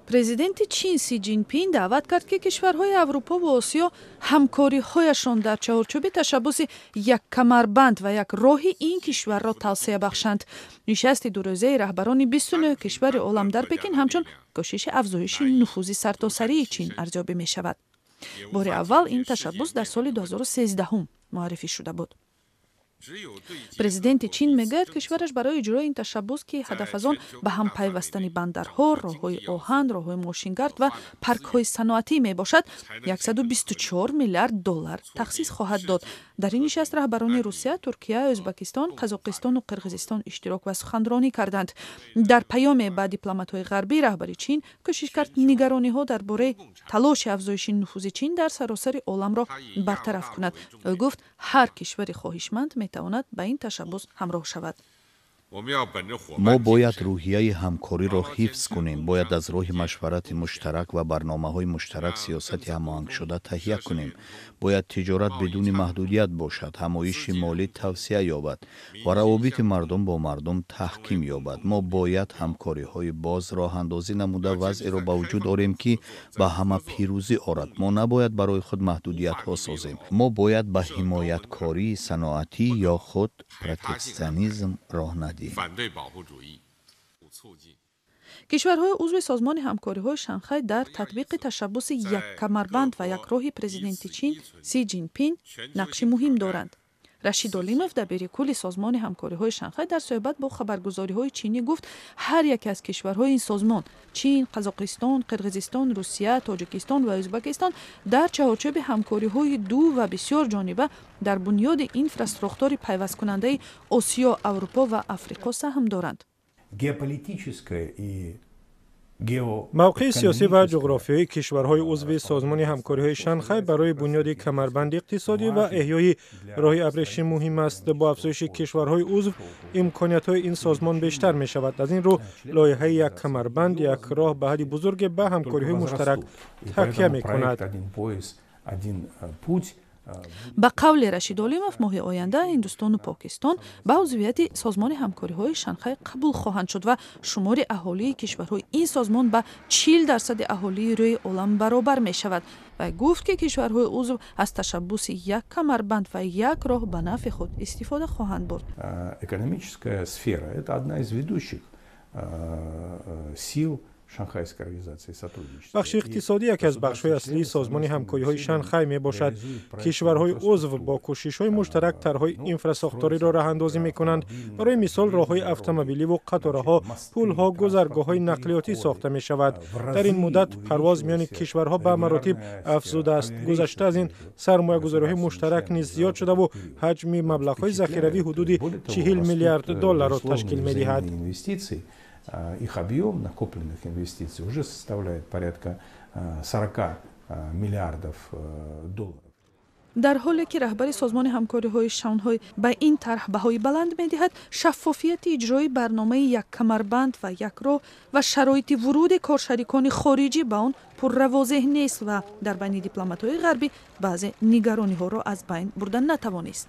президенти Чин Си Ҷингпин даъват кард ки кишварҳои Аврупо ва Осиё ҳамкориҳояшон дар чаҳорчӯби ташабусси як камарбанд ва як роҳи ин кишварро тавсия бахшанд. нишасти рӯзаи раҳбарони 29 кишвари олам дар Пекин ҳамчун кӯшиши афзоиши нуфузи саросарии Чин арзёбӣ мешавад. бори аввал ин ташаббус дар соли 2013 муаррифӣ шуда буд. президенти Чин мегӯяд кишвараш барои иҷрои ин ташаббус ки ҳадаф аз он ба ҳам пайвастани бандарҳо, роҳҳои оҳан, роҳҳои мошингард ва паркҳои саноатӣ мебошад, $124 миллиард тахсис хоҳад дод. дар ин нишаст раҳбарони Русия, Туркия, Ӯзбекистон, Қазоқистону Қирғизистон иштирок ва суханронӣ карданд. дар паёме ба дипломатҳои ғарбӣ раҳбари Чин кӯшиш кард нигарониҳо дар бораи талоши афзоиши нуфузи Чин дар саросари оламро бартараф кунад. ӯ гуфт, ҳар кишвари хоҳишманд метавонад ба ин ташаббус ҳамроҳ шавад. мо бояд рӯҳияи ҳамкориро ҳифз кунем, бояд аз роҳи машварати муштарак ва барномаҳои муштарак сиёсати ҳамоҳангшуда таҳия кунем. бояд тиҷорат бидуни маҳдудият бошад, ҳамоиши молӣ тавсия ёбад ва равобити мардум бо мардум таҳким ёбад. мо бояд ҳамкориҳои боз роҳандозӣ намуда вазъеро ба вуҷуд орем ки ба ҳама пирӯзӣ орад. мо набояд барои худ маҳдудиятҳо созем. мо бояд ба ҳимояткории саноатӣ ё худ протекционизм роҳ надиҳем. кишварҳои узви созмони ҳамкориҳои Шанхай дар татбиқи ташаббуси як камарбанд ва як роҳи президенти Чин Си Ҷингпин нақши муҳим доранд. Рашид Олимов, дабири кулли созмони ҳамкориҳои Шанхай, дар суҳбат бо хабаргузориҳои чинӣ гуфт, ҳар яке аз кишварҳои ин созмон Чин, Қазоқистон, Қирғизистон, Русия, Тоҷикистон ва Ӯзбекистон дар чаҳорчӯби ҳамкориҳои ду ва бисёр ҷониба дар бунёди инфросохтори пайвасткунандаи Осиё, Аврупо ва Африқо саҳм доранд. мавқеи сиёсӣ ва ҷуғрофиёи кишварҳои узви созмони ҳамкориҳои Шанхай барои бунёди камарбанди иқтисодӣ ва эҳёи роҳи абрешӣ муҳим аст. бо афзоиши кишварҳои узв имкониятҳои ин созмон бештар мешавад. аз ин рӯ лоиҳаи як камарбанд, як роҳ ба ҳадди бузурге ба ҳамкориҳои муштарак такя мекунад. ба қавли Рашид Олимов, моҳи оянда Ҳиндустону Покистон ба узвияти созмони ҳамкориҳои Шанхай қабул хоҳанд шуд ва шумори аҳолии кишварҳои ин созмон ба 40% аҳолии рӯи олам баробар мешавад. вай гуфт ки кишварҳои узв аз ташаббуси як камарбанд ва як роҳ ба нафъи худ истифода хоҳанд бурд. Экономическая сфера – это одна из ведущих сил шанхайской организации сотрудничества. бахши иқтисодӣ яке аз бахшҳои аслии созмони ҳамкориҳои Шанхай мебошад. кишварҳои узв бо кӯшишҳои муштарак тарҳҳои инфросохториро раҳандозӣ мекунанд. барои мисол роҳҳои автомобиливу қатораҳо, пулҳо, гузаргоҳҳои нақлиётӣ сохта мешавад. дар ин муддат парвоз миёни кишварҳо ба маротиб афзудааст. гузашта аз ин сармоягузориҳои муштарак низ зиёд шудаву ҳаҷми маблағҳои захиравӣ ҳудуди $40 миллиардро ташкил медиҳад. Их объем накопленных инвестиций уже составляет порядка $40 миллиардов. дар ҳоле ки раҳбари созмони ҳамкориҳои Шанхай ба ин тарҳ баҳои баланд медиҳад, шаффофияти иҷрои барномаи як камарбанд ва як роҳ ва шароити вуруди коршарикони хориҷӣ ба он пурравозеҳ нест ва дар байни дипломатҳои ғарбӣ баъзе нигарониҳоро аз байн бурда натавонист.